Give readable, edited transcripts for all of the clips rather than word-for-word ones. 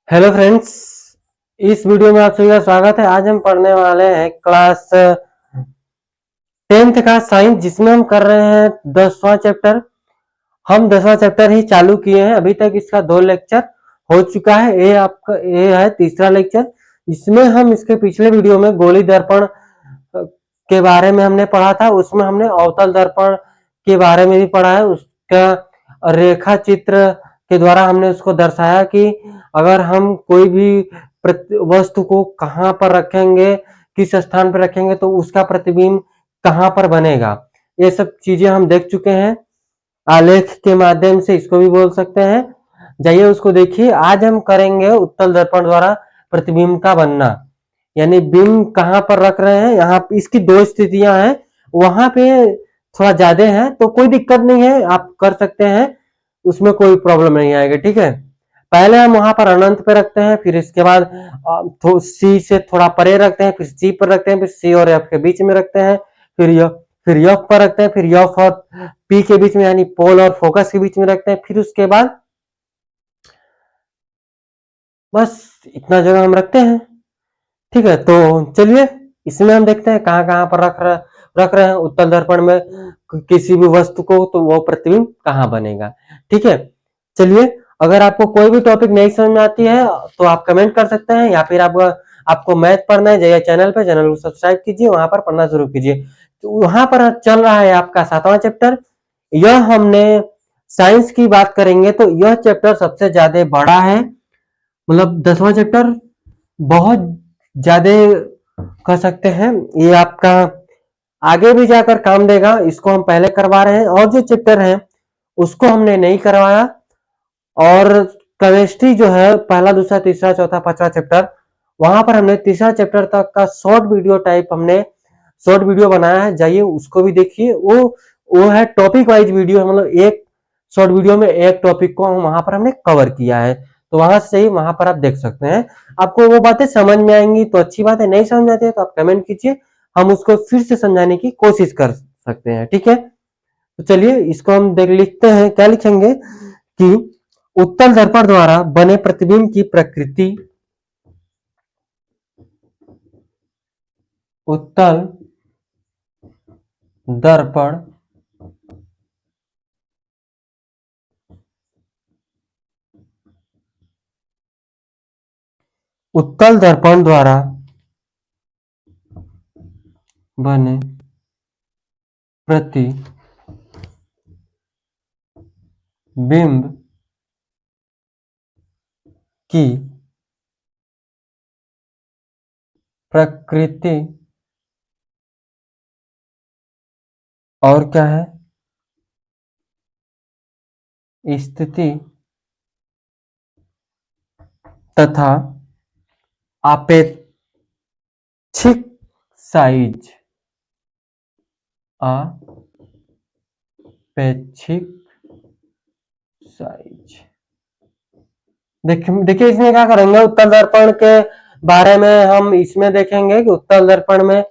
Hello friends, इस video में आप सभी का स्वागत है। आज हम पढ़ने वाले हैं क्लास 10th का साइंस, जिसमें हम कर रहे हैं 10वां चैप्टर। हम 10वां चैप्टर ही चालू किए हैं। अभी तक इसका 2 लेक्चर हो चुका है। ये है तीसरा लेक्चर, जिसमें हम इसके पिछले वीडियो में गोली दर्पण के बारे में हमने पढ़ा था। उसमें हमने अवतल दर्पण के बारे में भी पढ़ा है। उसका रेखा चित्र के द्वारा हमने उसको दर्शाया कि अगर हम कोई भी वस्तु को कहाँ पर रखेंगे, किस स्थान पर रखेंगे, तो उसका प्रतिबिंब कहाँ पर बनेगा। ये सब चीजें हम देख चुके हैं। आलेख के माध्यम से इसको भी बोल सकते हैं। जाइए उसको देखिए। आज हम करेंगे उत्तल दर्पण द्वारा प्रतिबिंब का बनना, यानी बिंब कहाँ पर रख रहे हैं। यहाँ इसकी 2 स्थितियां हैं। वहां पे थोड़ा ज्यादा है तो कोई दिक्कत नहीं है, आप कर सकते हैं, उसमें कोई प्रॉब्लम नहीं आएगी। ठीक है, पहले हम वहां पर अनंत पे रखते हैं, फिर इसके बाद सी से थोड़ा परे रखते हैं, फिर सी पर रखते हैं, फिर सी और एफ के बीच में रखते हैं, फिर एफ पर रखते हैं, फिर एफ और पी के बीच में यानी पोल और फोकस के बीच में रखते हैं। फिर उसके बाद बस इतना जगह हम रखते हैं। ठीक है, तो चलिए इसमें हम देखते हैं कहाँ कहाँ पर रख रहे हैं उत्तल दर्पण में किसी भी वस्तु को, तो वो प्रतिबिंब कहाँ बनेगा। ठीक है, चलिए। अगर आपको कोई भी टॉपिक नहीं समझ में आती है तो आप कमेंट कर सकते हैं, या फिर आपको मैथ पढ़ना है, जाइए चैनल को सब्सक्राइब कीजिए, वहां पर पढ़ना शुरू कीजिए। तो वहां पर चल रहा है आपका 7वां चैप्टर। यह हमने साइंस की बात करेंगे तो यह चैप्टर सबसे ज्यादा बड़ा है। मतलब 10वां चैप्टर बहुत ज्यादा कर सकते हैं, ये आपका आगे भी जाकर काम देगा। इसको हम पहले करवा रहे हैं, और जो चैप्टर है उसको हमने नहीं करवाया। और केमिस्ट्री जो है पहला, दूसरा, तीसरा, चौथा, पांचवा चैप्टर, वहां पर हमने तीसरा चैप्टर तक का शॉर्ट वीडियो टाइप हमने शॉर्ट वीडियो बनाया है। जाइए उसको भी देखिए। वो है टॉपिक वाइज वीडियो, मतलब एक शॉर्ट वीडियो में एक टॉपिक को हम वहां पर हमने कवर किया है। तो वहां से ही वहां पर आप देख सकते हैं, आपको वो बातें समझ में आएंगी तो अच्छी बात है, नहीं समझ में आती है तो आप कमेंट कीजिए, हम उसको फिर से समझाने की कोशिश कर सकते हैं। ठीक है, तो चलिए इसको हम देख लिखते हैं। क्या लिखेंगे कि उत्तल दर्पण द्वारा बने प्रतिबिंब की प्रकृति। उत्तल दर्पण उत्तल दर्पण द्वारा बने प्रतिबिंब की प्रकृति और क्या है, स्थिति तथा आपेक्षिक साइज। आपेक्षिक साइज। देखिए इसमें क्या करेंगे, उत्तल दर्पण के बारे में हम इसमें देखेंगे कि उत्तल दर्पण में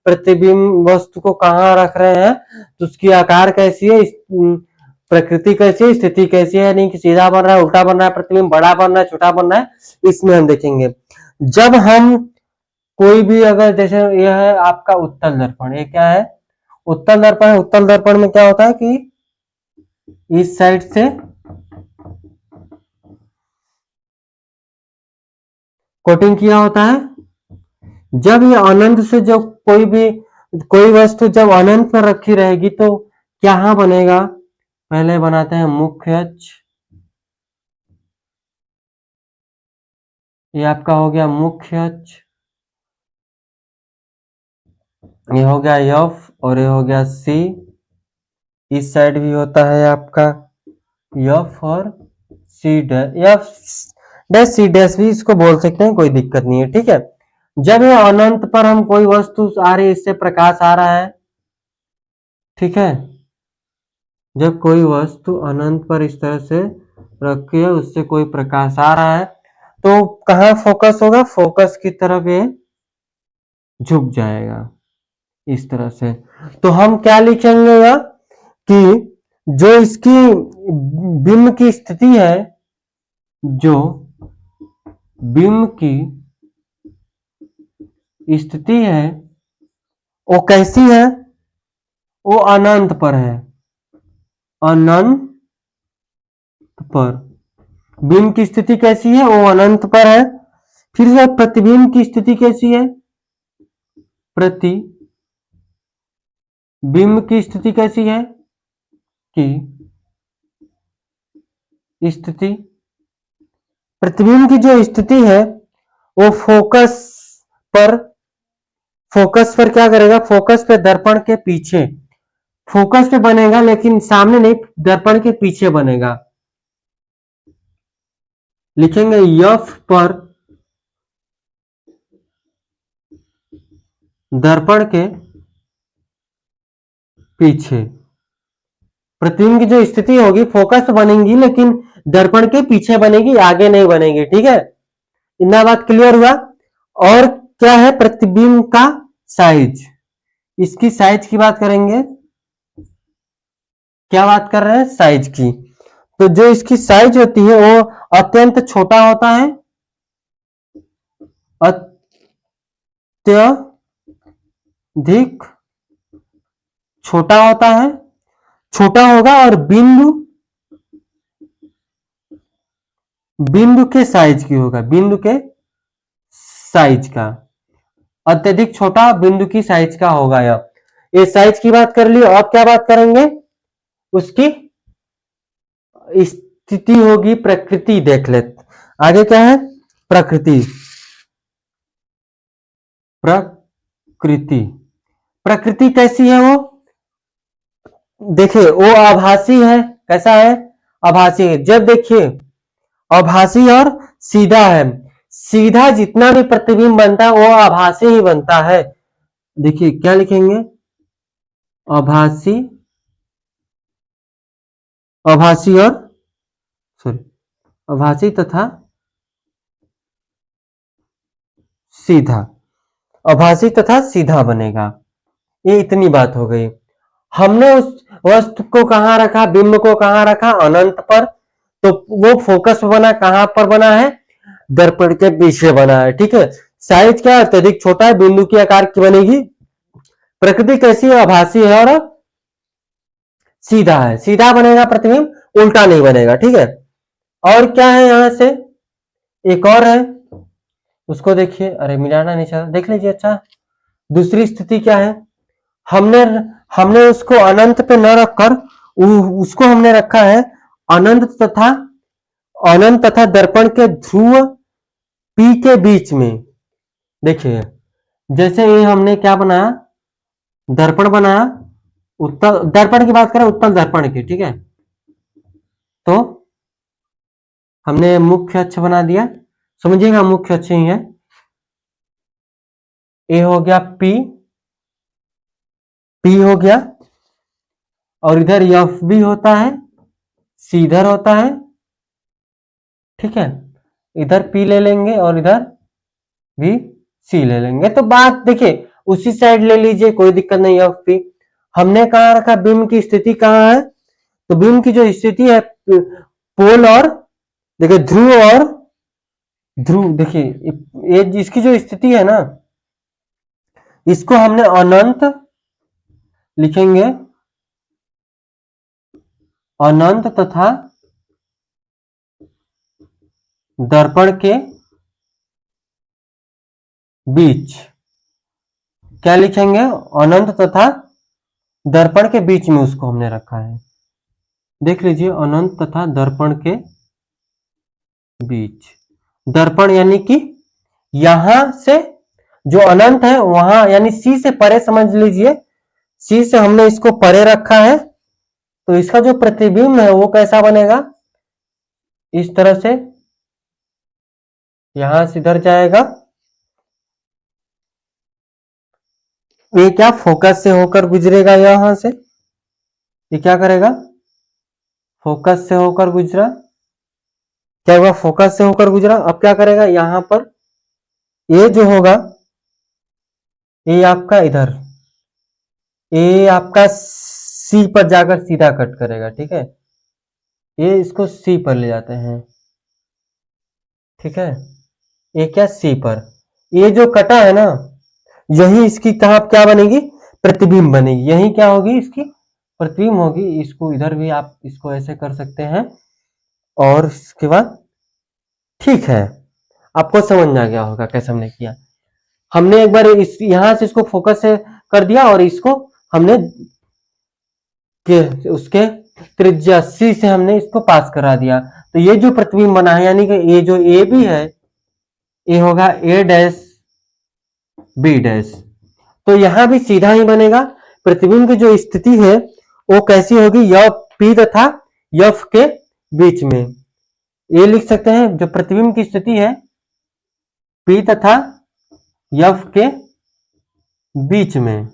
प्रतिबिंब वस्तु को कहाँ रख रहे हैं, तो उसकी आकार कैसी है, प्रकृति कैसी है, स्थिति कैसी है, यानी कि सीधा बन रहा है, उल्टा बन रहा है, प्रतिबिंब बड़ा बन रहा है, छोटा बन रहा है, इसमें हम देखेंगे। जब हम कोई भी, अगर जैसे यह है आपका उत्तल दर्पण, ये क्या है, उत्तल दर्पण। उत्तल दर्पण में क्या होता है कि इस साइड से कोटिंग किया होता है। जब ये अनंत से, जब कोई वस्तु जब अनंत पर रखी रहेगी तो क्या बनेगा, पहले बनाते हैं मुख्य अक्ष। ये आपका हो गया मुख्य अक्ष, ये हो गया एफ और ये हो गया सी। इस साइड भी होता है आपका एफ और C dash, F dash C dash भी इसको बोल सकते हैं, कोई दिक्कत नहीं है। ठीक है, जब ये अनंत पर हम कोई वस्तु आ रही है, इससे प्रकाश आ रहा है। ठीक है, जब कोई वस्तु अनंत पर इस तरह से रखी है, उससे कोई प्रकाश आ रहा है, तो कहाँ फोकस होगा, फोकस की तरफ ये झुक जाएगा इस तरह से। तो हम क्या लिखेंगे यह कि जो इसकी बिंब की स्थिति है, जो बिंब की स्थिति है वो कैसी है, वो अनंत पर है, अनंत पर। बिंब की स्थिति कैसी है, वो अनंत पर है। फिर से प्रतिबिंब की स्थिति कैसी है, प्रतिबिंब की स्थिति कैसी है कि स्थिति, प्रतिबिंब की जो स्थिति है वो पर फोकस पर क्या करेगा, फोकस पे दर्पण के पीछे, फोकस पे बनेगा लेकिन सामने नहीं, दर्पण के पीछे बनेगा। लिखेंगे एफ पर दर्पण के पीछे। प्रतिबिंब की जो स्थिति होगी फोकस पे बनेगी लेकिन दर्पण के पीछे बनेगी, आगे नहीं बनेगी। ठीक है, इतना बात क्लियर हुआ। और क्या है, प्रतिबिंब का साइज, इसकी साइज की बात करेंगे। क्या बात कर रहे हैं, साइज की। तो जो इसकी साइज होती है वो अत्यंत छोटा होता है, अत्यधिक छोटा होता है, छोटा होगा। और बिंदु, बिंदु के साइज की होगा, बिंदु के साइज का, अत्यधिक छोटा बिंदु की साइज का होगा। ये साइज की बात कर ली। अब क्या बात करेंगे, उसकी स्थिति होगी प्रकृति। देख ले आगे क्या है, प्रकृति। प्रकृति, प्रकृति कैसी है वो, देखिए वो आभासी है। कैसा है, आभासी है। जब देखिए आभासी और सीधा है, सीधा जितना भी प्रतिबिंब बनता है वो आभासी ही बनता है। देखिए क्या लिखेंगे, आभासी, आभासी और सॉरी आभासी तथा सीधा, आभासी तथा सीधा बनेगा। ये इतनी बात हो गई। हमने उस वस्तु को कहां रखा, बिंब को कहां रखा, अनंत पर। तो वो फोकस बना कहां पर बना है, दर्पण के पीछे बना है। ठीक है, साइज क्या है, अत्यधिक छोटा है, बिंदु के आकार की बनेगी। प्रकृति कैसी है, आभासी है और सीधा है, सीधा बनेगा प्रतिबिंब, उल्टा नहीं बनेगा। ठीक है, और क्या है यहां से, एक और है, उसको देखिए। अरे मिलाना नहीं चाहता, देख लीजिए। अच्छा, दूसरी स्थिति क्या है, हमने हमने उसको अनंत पे न रखकर उसको हमने रखा है अनंत तथा दर्पण के ध्रुव पी के बीच में। देखिए जैसे ये हमने क्या बनाया, दर्पण बनाया, उत्तल दर्पण की बात करें, उत्तल दर्पण की। ठीक है, तो हमने मुख्य अक्ष बना दिया, समझिएगा मुख्य अक्ष ही है। ए हो गया पी, पी हो गया, और इधर एफ भी होता है, सी इधर होता है। ठीक है, इधर पी ले लेंगे और इधर भी सी ले लेंगे। तो बात देखिए उसी साइड ले लीजिए, कोई दिक्कत नहीं। एफ पी हमने कहा रखा, बिंब की स्थिति कहाँ है, तो बिंब की जो स्थिति है पोल और देखिए ध्रुव और ध्रुव, देखिए ये इसकी जो स्थिति है ना, इसको हमने अनंत लिखेंगे, अनंत तथा दर्पण के बीच। क्या लिखेंगे, अनंत तथा दर्पण के बीच में उसको हमने रखा है। देख लीजिए, अनंत तथा दर्पण के बीच। दर्पण यानी कि यहां से जो अनंत है वहां, यानी सी से परे समझ लीजिए, सी से हमने इसको परे रखा है। तो इसका जो प्रतिबिंब है वो कैसा बनेगा, इस तरह से यहां से इधर जाएगा। ये क्या फोकस से होकर गुजरेगा, यहां से ये क्या करेगा, फोकस से होकर गुजरा। क्या हुआ, फोकस से होकर गुजरा। अब क्या करेगा, यहां पर ये जो होगा, ये आपका इधर, ये आपका सी पर जाकर सीधा कट करेगा। ठीक है, ये इसको सी पर ले जाते हैं। ठीक है, ए क्या सी पर, ये जो कटा है ना, यही इसकी कहाँ क्या बनेगी, प्रतिबिंब बनेगी, यही क्या होगी इसकी प्रतिबिंब होगी। इसको इधर भी आप इसको ऐसे कर सकते हैं, और इसके बाद ठीक है, आपको समझ में आ गया होगा कैसे हमने किया। हमने एक बार इस यहां से इसको फोकस से कर दिया, और इसको हमने उसके त्रिज्या सी से हमने इसको पास करा दिया। तो ये जो प्रतिबिंब बना है, यानी कि ये जो ए बी है, ये होगा ए डैश बी डैश। तो यहां भी सीधा ही बनेगा। प्रतिबिंब की जो स्थिति है वो कैसी होगी, यफ पी तथा यफ के बीच में। ये लिख सकते हैं, जो प्रतिबिंब की स्थिति है पी तथा यफ के बीच में।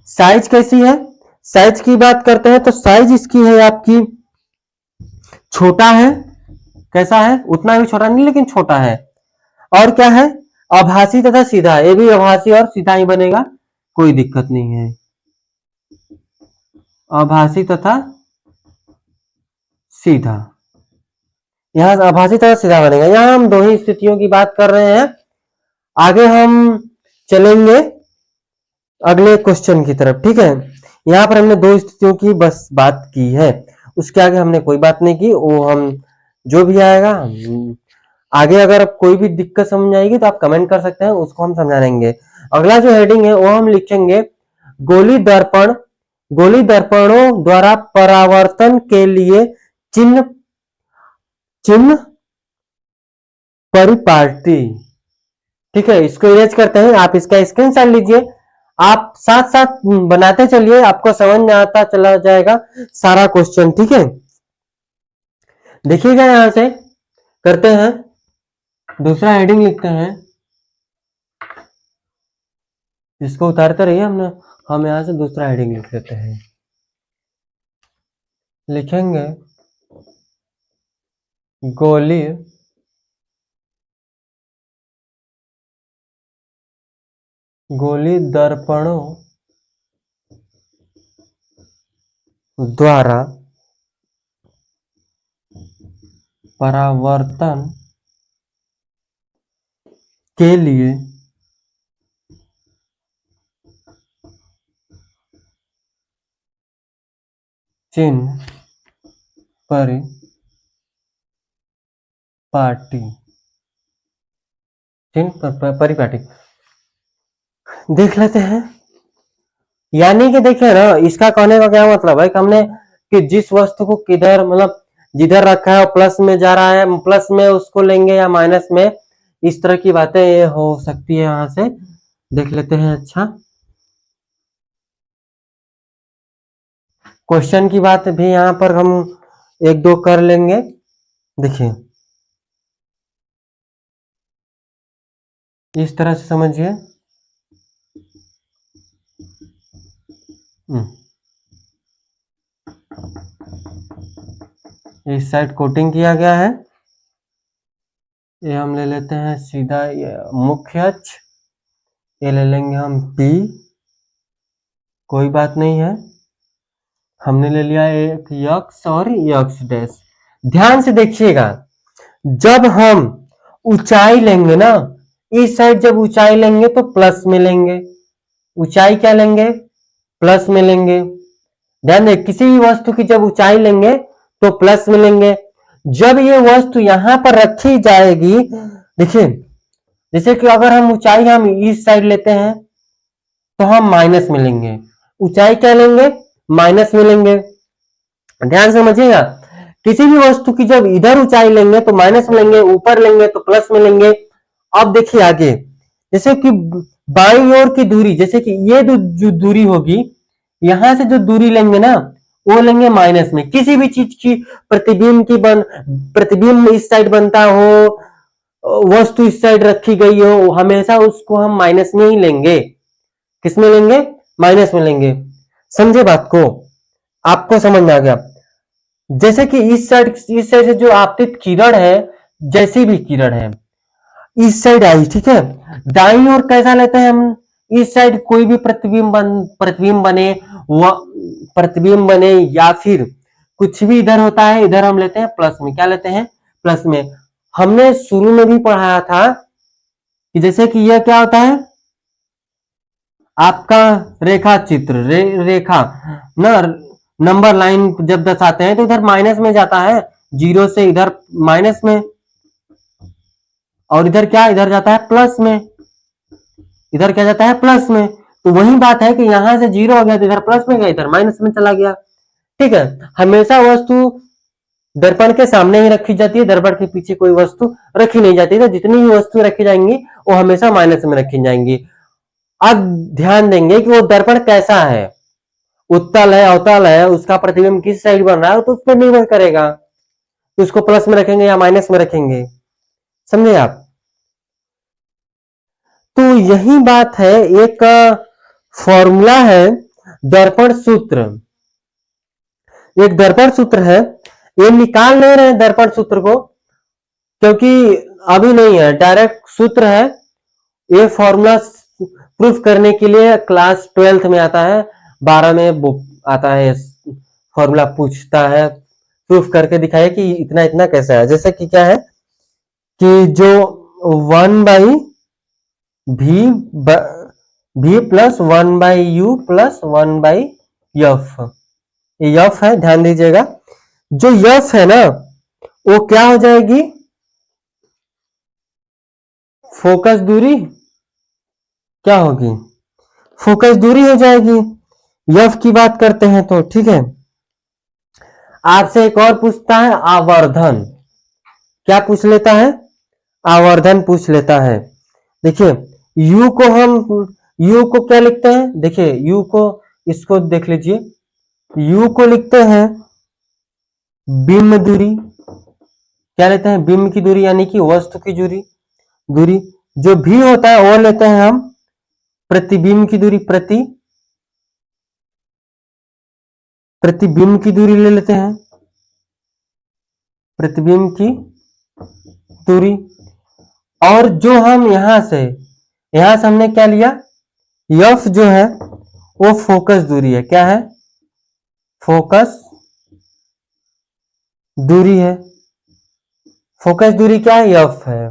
साइज कैसी है, साइज की बात करते हैं तो साइज इसकी है आपकी छोटा है। कैसा है, उतना भी छोटा नहीं लेकिन छोटा है। और क्या है, आभासी तथा सीधा, ये भी आभासी और सीधा ही बनेगा, कोई दिक्कत नहीं है। आभासी तथा सीधा, यहां आभासी तथा सीधा बनेगा। यहां हम दो ही स्थितियों की बात कर रहे हैं। आगे हम चलेंगे अगले क्वेश्चन की तरफ, ठीक है। यहाँ पर हमने दो स्थितियों की बस बात की है, उसके आगे हमने कोई बात नहीं की। वो हम जो भी आएगा आगे, अगर कोई भी दिक्कत समझ आएगी तो आप कमेंट कर सकते हैं, उसको हम समझा देंगे। अगला जो हेडिंग है वो हम लिखेंगे गोली दर्पण, गोली दर्पणों द्वारा परावर्तन के लिए चिन्ह चिन्ह परिपाटी। ठीक है, इसको इरेज करते हैं, आप इसका स्क्रीनशॉट लीजिए, आप साथ साथ बनाते चलिए, आपको समझ में आता चला जाएगा सारा क्वेश्चन। ठीक है, देखिएगा, यहां से करते हैं, दूसरा हेडिंग लिखते हैं, इसको उतारते रहिए, हम यहां से दूसरा हेडिंग लिख लेते हैं। लिखेंगे गोली दर्पणों द्वारा परावर्तन के लिए चिन्ह परिपाटी, चिन्ह परिपाटी देख लेते हैं। यानी कि देखिए ना, इसका कहने का क्या मतलब है कि हमने कि जिस वस्तु को किधर मतलब जिधर रखा है प्लस में जा रहा है, प्लस में उसको लेंगे या माइनस में, इस तरह की बातें ये हो सकती है। यहां से देख लेते हैं। अच्छा, क्वेश्चन की बात भी यहां पर हम एक दो कर लेंगे। देखिए, इस तरह से समझिए, इस साइड कोटिंग किया गया है, ये हम ले लेते हैं सीधा मुख्य अक्ष, ये ले लेंगे हम P, कोई बात नहीं है। हमने ले लिया एक यक्स और यक्स डैश। ध्यान से देखिएगा, जब हम ऊंचाई लेंगे ना, इस साइड जब ऊंचाई लेंगे तो प्लस में लेंगे, ऊंचाई क्या लेंगे, प्लस में लेंगे। ध्यान दें, किसी भी वस्तु की जब ऊंचाई लेंगे तो प्लस में लेंगे। जब ये वस्तु यहां पर रखी जाएगी, देखिए, जैसे कि अगर हम ऊंचाई हम इस साइड लेते हैं तो हम माइनस में लेंगे, ऊंचाई क्या लेंगे, माइनस में लेंगे। ध्यान से समझिएगा, किसी भी वस्तु की जब इधर ऊंचाई लेंगे तो माइनस में लेंगे, ऊपर लेंगे तो प्लस में लेंगे। अब देखिए आगे, जैसे कि बाईं ओर की दूरी, जैसे कि ये जो दूरी होगी, यहां से जो दूरी लेंगे ना, वो लेंगे माइनस में। किसी भी चीज की प्रतिबिंब इस साइड बनता हो, वस्तु इस साइड रखी गई हो, हमेशा उसको हम माइनस में ही लेंगे। किसमें लेंगे, माइनस में लेंगे। समझे बात को, आपको समझ में आ गया। जैसे कि इस साइड से जो आपतित किरण है, जैसी भी किरण है इस साइड आई, ठीक है, दाईं ओर कैसा लेते हैं हम, इस साइड कोई भी प्रतिबिंब बने या फिर कुछ भी इधर होता है, इधर हम लेते हैं प्लस में। क्या लेते हैं, प्लस में। हमने शुरू में भी पढ़ाया था कि जैसे कि यह क्या होता है, आपका रेखा चित्र, रेखा ना, नंबर लाइन जब दर्शाते हैं तो इधर माइनस में जाता है, जीरो से इधर माइनस में, और इधर क्या, इधर जाता है प्लस में, इधर क्या जाता है प्लस में। तो वही बात है कि यहां से जीरो हो गया तो इधर प्लस में गया, इधर माइनस में चला गया। ठीक है, हमेशा वस्तु दर्पण के सामने ही रखी जाती है, दर्पण के पीछे कोई वस्तु रखी नहीं जाती। तो जितनी भी वस्तु रखी जाएंगी वो हमेशा माइनस में रखी जाएंगी। अब ध्यान देंगे कि वो दर्पण कैसा है, उत्तल है, अवतल है, उसका प्रतिबिंब किस साइड बन रहा है तो उस पर निर्भर करेगा, तो उसको प्लस में रखेंगे या माइनस में रखेंगे, समझे आप। तो यही बात है, एक फॉर्मूला है दर्पण सूत्र, एक दर्पण सूत्र है, ये निकाल नहीं रहे दर्पण सूत्र को क्योंकि अभी नहीं है, डायरेक्ट सूत्र है। ये फॉर्मूला प्रूफ करने के लिए क्लास 12th में आता है, 12 में आता है, फॉर्मूला पूछता है, प्रूफ करके दिखाइए कि इतना इतना कैसा है। जैसे कि क्या है कि जो 1/v v plus 1/u plus 1/f, F है, ध्यान दीजिएगा। जो यफ है ना वो क्या हो जाएगी, फोकस दूरी क्या होगी, फोकस दूरी हो जाएगी। यफ की बात करते हैं तो ठीक है। आपसे एक और पूछता है आवर्धन, क्या पूछ लेता है, आवर्धन पूछ लेता है। देखिए u को हम, u को क्या लिखते हैं, देखिए u को, इसको देख लीजिए, u को लिखते हैं बिंब दूरी, क्या लेते हैं, बिंब की दूरी यानी कि वस्तु की दूरी। जो भी होता है वो लेते हैं हम प्रतिबिंब की दूरी, प्रतिबिंब की दूरी ले लेते हैं, प्रतिबिंब की दूरी। और जो हम यहां से हमने क्या लिया, यफ जो है वो फोकस दूरी है, क्या है, फोकस दूरी है। फोकस दूरी क्या है, यफ है,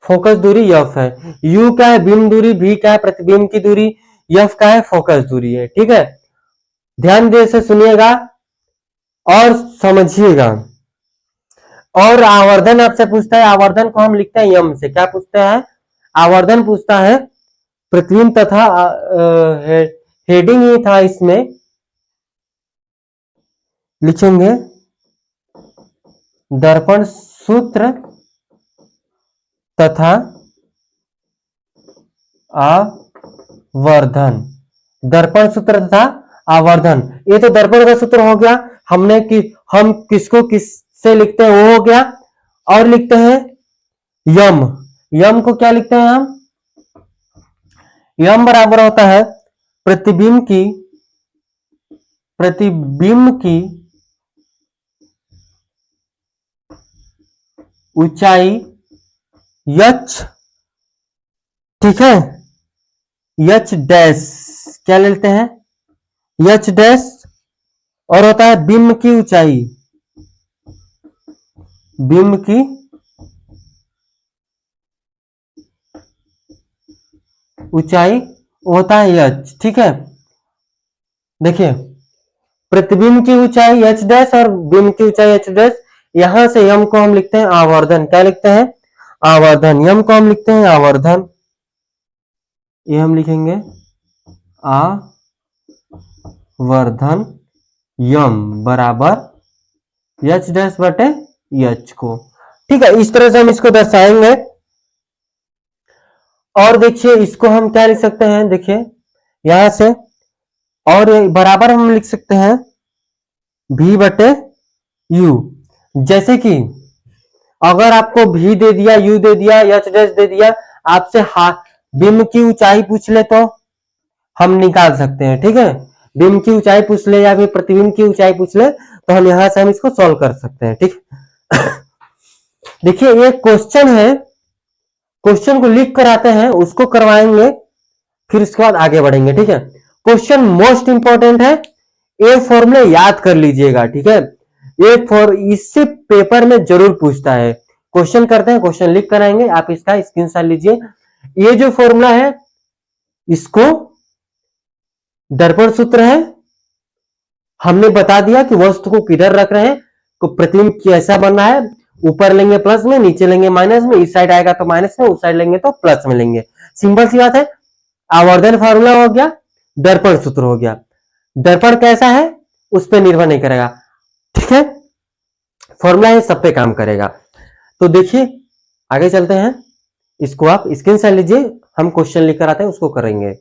फोकस दूरी यफ है। यू क्या है, बिंब दूरी, भी क्या है, प्रतिबिंब की दूरी, यफ का है, फोकस दूरी है। ठीक है, ध्यान दे से सुनिएगा और समझिएगा। और आवर्धन आपसे पूछता है, आवर्धन को हम लिखते हैं यम से, क्या पूछता है, आवर्धन पूछता है प्रतिबिंब तथा हेडिंग ही था इसमें, लिखेंगे दर्पण सूत्र तथा आवर्धन, दर्पण सूत्र तथा आवर्धन। ये तो दर्पण का सूत्र हो गया, हमने कि हम किसको किस से लिखते हैं वो हो गया। और लिखते हैं यम, यम को क्या लिखते हैं हम, यम बराबर होता है प्रतिबिंब की ऊंचाई यच, ठीक है, यच डैश क्या लेते हैं, यच डैश, और होता है बिंब की ऊंचाई, बिंब की ऊंचाई होता है यच। ठीक है, देखिए प्रतिबिंब की ऊंचाई एच डैश और बिंब की ऊंचाई एच डैश, यहां से यम को हम लिखते हैं आवर्धन, क्या लिखते हैं, आवर्धन। यम को हम लिखते हैं आवर्धन, ये हम लिखेंगे आवर्धन, यम बराबर एच डैश बटे एच को। ठीक है, इस तरह से हम इसको दर्शाएंगे। और देखिए इसको हम क्या लिख सकते हैं, देखिए यहां से, और बराबर हम लिख सकते हैं v बटे u। जैसे कि अगर आपको v दे दिया, u दे दिया, एच डैश दे दिया, आपसे बिंब की ऊंचाई पूछ ले तो हम निकाल सकते हैं। ठीक है, बिंब की ऊंचाई पूछ ले या फिर प्रतिबिंब की ऊंचाई पूछ ले तो हम यहां से हम इसको सॉल्व कर सकते हैं। ठीक देखिए ये क्वेश्चन है, क्वेश्चन को लिख कर आते हैं, उसको करवाएंगे, फिर इसके बाद आगे बढ़ेंगे। ठीक है, क्वेश्चन मोस्ट इंपॉर्टेंट है, ये फॉर्मूले याद कर लीजिएगा। ठीक है, इससे पेपर में जरूर पूछता है। क्वेश्चन करते हैं, क्वेश्चन लिख कर आएंगे, आप इसका स्क्रीनशॉट लीजिए। ये जो फॉर्मूला है इसको दर्पण सूत्र है, हमने बता दिया कि वस्तु को किधर रख रहे हैं, तो प्रतिबिंब कैसा बन रहा है, ऊपर लेंगे प्लस में, नीचे लेंगे माइनस में, इस साइड आएगा तो माइनस में, उस साइड लेंगे तो प्लस में लेंगे। सिंपल सी बात है। आवर्धन फार्मूला हो गया, दर्पण सूत्र हो गया। दर्पण कैसा है उस पर निर्भर नहीं करेगा, ठीक है, फॉर्मूला है, सब पे काम करेगा। तो देखिए आगे चलते हैं, इसको आप स्क्रीनशॉट लीजिए, हम क्वेश्चन लेकर आते हैं उसको करेंगे।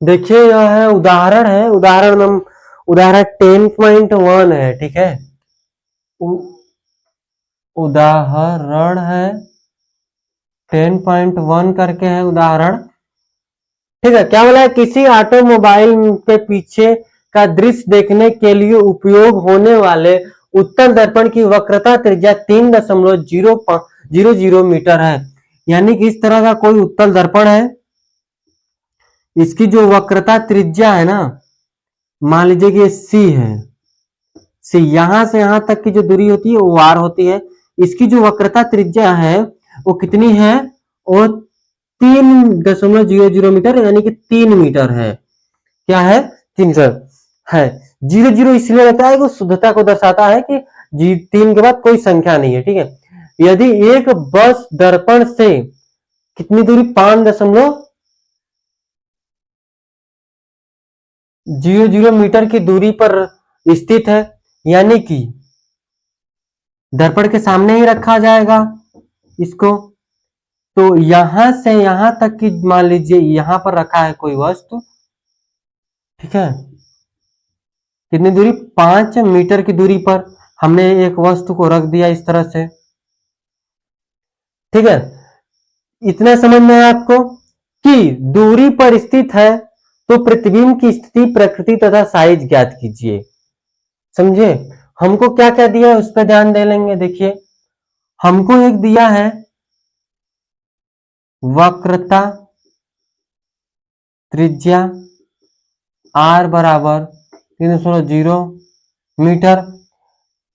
देखिए यह है उदाहरण उदाहरण 10.1 है, ठीक है, उदाहरण है 10.1 करके है उदाहरण, ठीक है। क्या बोला है, किसी ऑटोमोबाइल के पीछे का दृश्य देखने के लिए उपयोग होने वाले उत्तल दर्पण की वक्रता त्रिज्या 3.000 मीटर है। यानी कि इस तरह का कोई उत्तल दर्पण है, इसकी जो वक्रता त्रिज्या है ना, मान लीजिए कि ये सी है, सी यहां से यहां तक की जो दूरी होती है वो आर होती है। इसकी जो वक्रता त्रिज्या है वो कितनी है, वो 3.00 मीटर यानी कि 3 मीटर है। क्या है, 3 मीटर है। 00 इसलिए रहता है कि शुद्धता को दर्शाता है कि 3 के बाद कोई संख्या नहीं है, ठीक है। यदि एक बस दर्पण से कितनी दूरी, 5.00 मीटर की दूरी पर स्थित है, यानी कि दर्पण के सामने ही रखा जाएगा इसको, तो यहां से यहां तक की मान लीजिए यहां पर रखा है कोई वस्तु, ठीक है, कितनी दूरी, 5 मीटर की दूरी पर हमने एक वस्तु को रख दिया इस तरह से, ठीक है। इतना समझ में है आपको कि दूरी पर स्थित है तो प्रतिबिंब की स्थिति, प्रकृति तथा साइज ज्ञात कीजिए। समझे, हमको क्या क्या दिया है उस पर ध्यान दे लेंगे। देखिए हमको एक दिया है वक्रता त्रिज्या r बराबर 3.0 मीटर,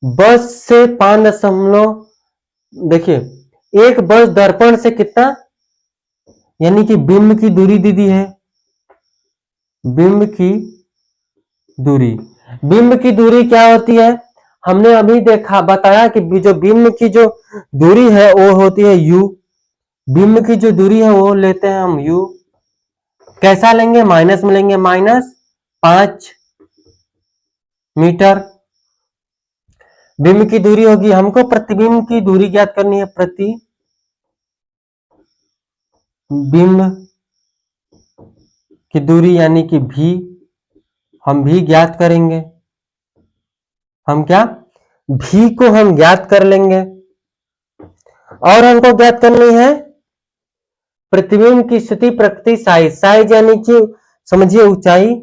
बस से 5 देखिए एक बस दर्पण से कितना, यानी कि बिंब की दूरी दी दी है, बिंब की दूरी, बिंब की दूरी क्या होती है, हमने अभी देखा बताया कि जो बिंब की जो दूरी है वो होती है u, बिंब की जो दूरी है वो लेते हैं हम u, कैसा लेंगे, माइनस में लेंगे, -5 मीटर बिंब की दूरी होगी। हमको प्रतिबिंब की दूरी ज्ञात करनी है, प्रतिबिंब की दूरी यानी कि भी, हम भी ज्ञात करेंगे, हम क्या, भी को हम ज्ञात कर लेंगे। और हमको ज्ञात करनी है प्रतिबिंब की स्थिति, प्रकृति, साइज, साइज यानी कि समझिए ऊंचाई,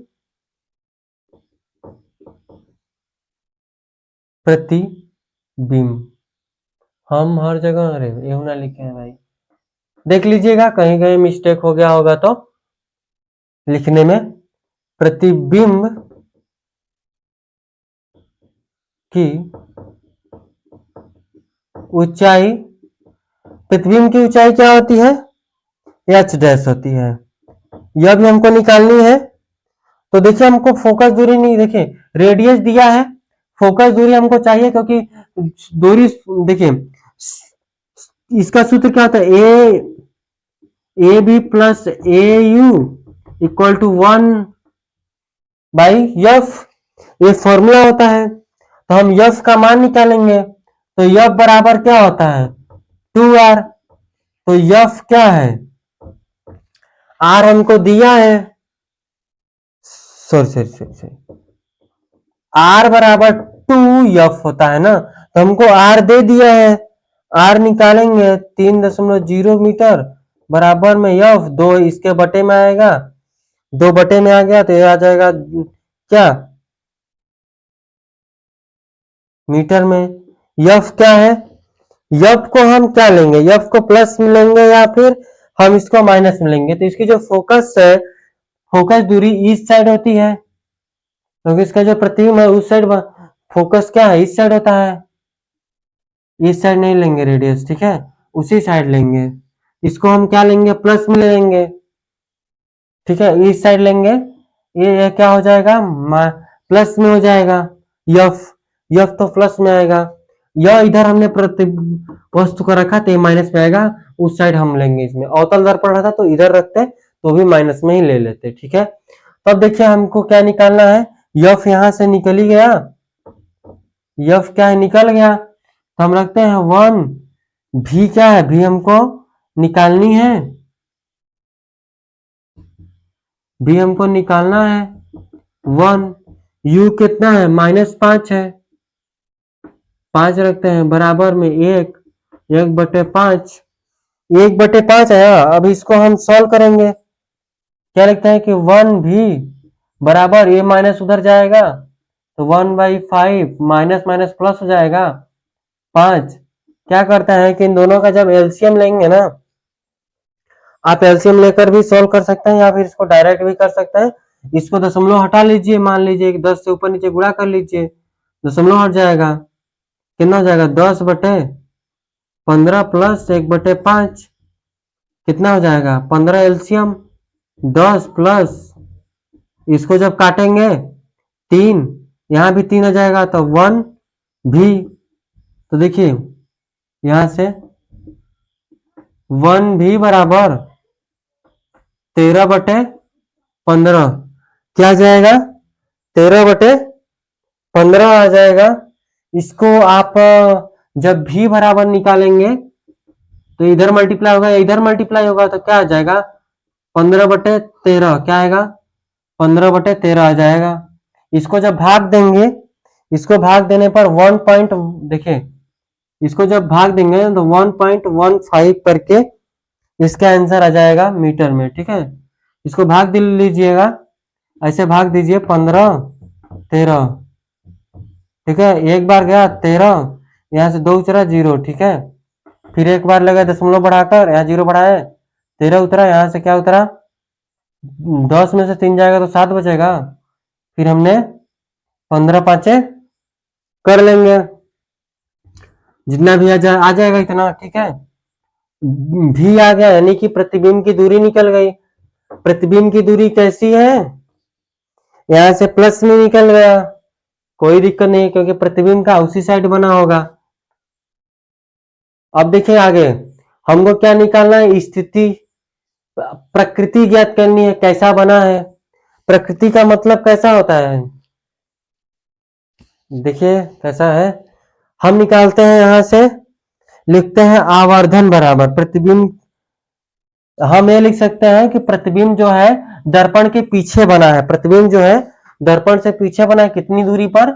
प्रतिबिंब, हम हर जगह अरे ये ना लिखे हैं भाई, देख लीजिएगा कहीं कहीं मिस्टेक हो गया होगा तो लिखने में। प्रतिबिंब की ऊंचाई, प्रतिबिंब की ऊंचाई क्या होती है, h डैश होती है, यह भी हमको निकालनी है। तो देखिए हमको फोकस दूरी नहीं, देखिए रेडियस दिया है, फोकस दूरी हमको चाहिए क्योंकि दूरी, देखिए इसका सूत्र क्या होता है, A B plus A U equal to 1/f, ये फॉर्मूला होता है। तो हम f का मान निकालेंगे, तो f बराबर क्या होता है, 2r, तो f क्या है, r हमको दिया है, सॉरी r बराबर 2f होता है ना, तो हमको r दे दिया है, r निकालेंगे 3.0 मीटर बराबर में f, 2 इसके बटे में आएगा, 2 बटे में आ गया तो ये आ जाएगा क्या, मीटर में। f क्या है, f को हम क्या लेंगे, f को प्लस में लेंगे या फिर हम इसको माइनस में लेंगे। तो इसकी जो फोकस है, फोकस दूरी इस साइड होती है क्योंकि इसका जो प्रतिबिंब है उस साइड फोकस क्या है, इस साइड होता है, इस साइड नहीं लेंगे रेडियस, ठीक है, उसी साइड लेंगे। इसको हम क्या लेंगे, प्लस में ले लेंगे, ठीक है, इस साइड लेंगे, ये क्या हो जाएगा, प्लस में हो जाएगा, यफ, यफ तो प्लस में आएगा, यह इधर हमने प्रति वस्तु को रखा तो ये माइनस में आएगा, उस साइड हम लेंगे, इसमें अवतल दर्पण रहता तो इधर रखते तो भी माइनस में ही ले लेते, ठीक है। तो अब देखिए हमको क्या निकालना है, यफ यहां से निकल ही गया, यफ क्या है, निकल गया, तो हम रखते हैं 1, भी क्या है, भी हमको निकालनी है, भी हमको निकालना है 1, यू कितना है, -5 है, 5 रखते हैं, बराबर में 1/5, 1/5 है। अब इसको हम सॉल्व करेंगे, क्या लिखते हैं कि 1 भी बराबर, ये माइनस उधर जाएगा तो 1/5 माइनस माइनस प्लस हो जाएगा 5। क्या करता है कि इन दोनों का जब एलसीएम लेंगे ना, आप एलसीएम लेकर भी सॉल्व कर सकते हैं या फिर इसको डायरेक्ट भी कर सकते हैं। इसको दशमलव हटा लीजिए, मान लीजिए कि 10 से ऊपर नीचे गुणा कर लीजिए, दशमलव हट जाएगा, कितना हो जाएगा, 10/15 प्लस 1/5, कितना हो जाएगा, 15 एलसीएम, 10 प्लस, इसको जब काटेंगे 3, यहाँ भी 3 आ जाएगा तो 1 भी, तो देखिए यहां से 1 भी बराबर 13/15, क्या आ जाएगा, 13/15 आ जाएगा। इसको आप जब भी बराबर निकालेंगे तो इधर मल्टीप्लाई होगा, इधर मल्टीप्लाई होगा तो क्या आ जाएगा, 15/13, क्या आएगा, 15/13 आ जाएगा। इसको जब भाग देंगे, इसको भाग देने पर 1 पॉइंट, देखिए इसको जब भाग देंगे तो 1.15 करके इसका आंसर आ जाएगा मीटर में, ठीक है। इसको भाग दे लीजिएगा, ऐसे भाग दीजिए 15 13, ठीक है, एक बार गया 13, यहाँ से 2 उतरा 0, ठीक है, फिर एक बार लगा दशमलव बढ़ाकर, यहाँ 0 बढ़ाए 13 उतरा, यहाँ से क्या उतरा, 10 में से 3 जाएगा तो 7 बचेगा, फिर हमने 15 पाँचे कर लेंगे, जितना भी आ जाएगा इतना, ठीक है। भी आ गया यानी कि प्रतिबिंब की दूरी निकल गई। प्रतिबिंब की दूरी कैसी है, यहां से प्लस में निकल गया, कोई दिक्कत नहीं क्योंकि प्रतिबिंब का उसी साइड बना होगा। अब देखिए आगे हमको क्या निकालना है, स्थिति, प्रकृति ज्ञात करनी है, कैसा बना है, प्रकृति का मतलब कैसा होता है, देखिए कैसा है, हम निकालते हैं यहां से, लिखते हैं आवर्धन बराबर प्रतिबिंब, हम ये लिख सकते हैं कि प्रतिबिंब जो है दर्पण के पीछे बना है, प्रतिबिंब जो है दर्पण से पीछे बना है, कितनी दूरी पर,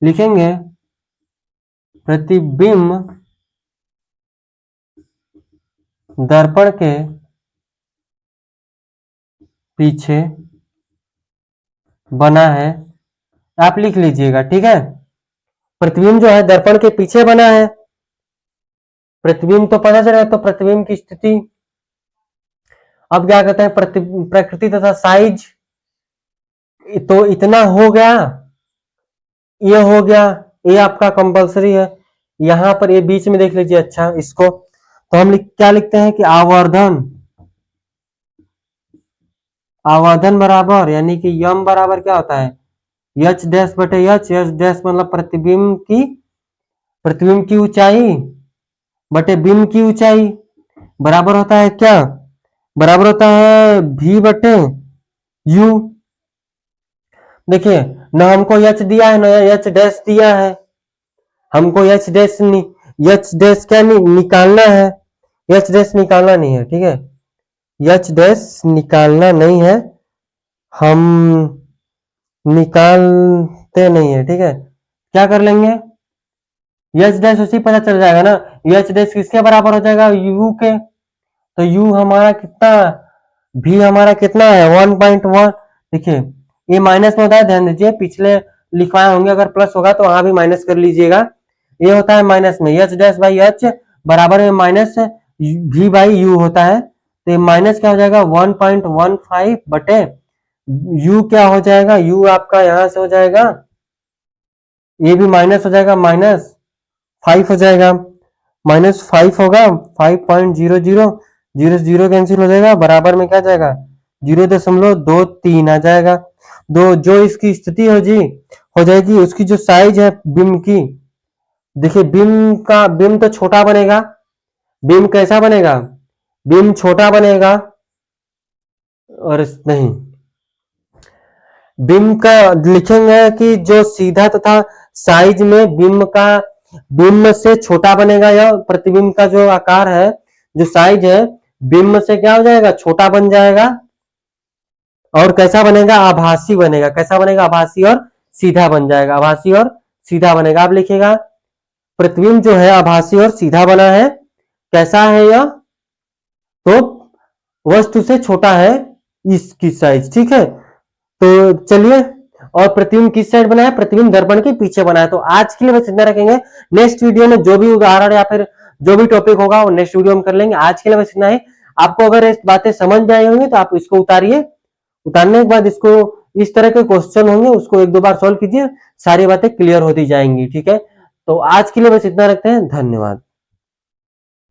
लिखेंगे प्रतिबिंब दर्पण के पीछे बना है, आप लिख लीजिएगा, ठीक है। प्रतिबिंब जो है दर्पण के पीछे बना है, प्रतिबिंब तो पता चला, तो प्रतिबिंब की स्थिति, अब क्या कहते हैं, प्रकृति तथा साइज, तो इतना हो गया, ये हो गया, ये आपका कंपलसरी है, यहां पर ये बीच में देख लीजिए, अच्छा इसको तो हम क्या लिखते हैं कि आवर्धन, आवर्धन बराबर यानी कि यम बराबर क्या होता है, एच डैश बटे एच, एच डैश मतलब प्रतिबिंब की ऊंचाई बटे बिंब की ऊंचाई, बराबर होता है क्या, बराबर होता है भी बटे यू। देखिए न हमको एच दिया है, न एच डैश दिया है, हमको एच डैश क्या निकालना है, एच डैश निकालना नहीं है, ठीक है, एच डैश निकालना नहीं है, हम निकालते नहीं है, ठीक है। क्या कर लेंगे, एच डैश उसी पता चल जाएगा ना, एच डैश किसके बराबर हो जाएगा, यू के, तो यू हमारा कितना, भी हमारा कितना है 1.1, देखिए ये माइनस में होता है, ध्यान दीजिए, पिछले लिखवाए होंगे, अगर प्लस होगा तो वहां भी माइनस कर लीजिएगा, ये होता है माइनस में, एच डैश बाई एच बराबर में माइनस भी बाई यू होता है, तो ये माइनस क्या हो जाएगा 1.15 बटे यू क्या हो जाएगा, यू आपका यहां से हो जाएगा, ये भी माइनस हो जाएगा, -5 हो जाएगा, -5 होगा, 5.00, जीरो से जीरो कैंसिल हो जाएगा, बराबर में क्या जाएगा 0.23 आ जाएगा। दो जो इसकी स्थिति हो जाएगी, उसकी जो साइज है बिम की, देखिए बिम तो छोटा बनेगा, बिम कैसा बनेगा, बिम छोटा बनेगा, और नहीं, बिम का लिखेंगे कि जो सीधा तथा साइज में बिम से छोटा बनेगा, या प्रतिबिंब का जो आकार है, जो साइज है, बिम से क्या हो जाएगा, छोटा बन जाएगा, और कैसा बनेगा, आभासी बनेगा। कैसा बनेगा, आभासी और सीधा बन जाएगा, आभासी और सीधा बनेगा। आप लिखिएगा प्रतिबिंब जो है आभासी और सीधा बना है। कैसा है यह, तो वस्तु से छोटा है इसकी साइज, ठीक है। तो चलिए, और प्रतिबिंब किस साइड बना है, प्रतिबिंब दर्पण के पीछे बना है। तो आज के लिए बस इतना रखेंगे, नेक्स्ट वीडियो में जो भी उदाहरण या फिर जो भी टॉपिक होगा वो नेक्स्ट वीडियो में कर लेंगे। आज के लिए बस इतना ही। आपको अगर इस बातें समझ में आई होंगी तो आप इसको उतारिए, उतारने के बाद इसको इस तरह के क्वेश्चन होंगे उसको एक दो बार सॉल्व कीजिए, सारी बातें क्लियर होती जाएंगी, ठीक है। तो आज के लिए बस इतना रखते हैं, धन्यवाद।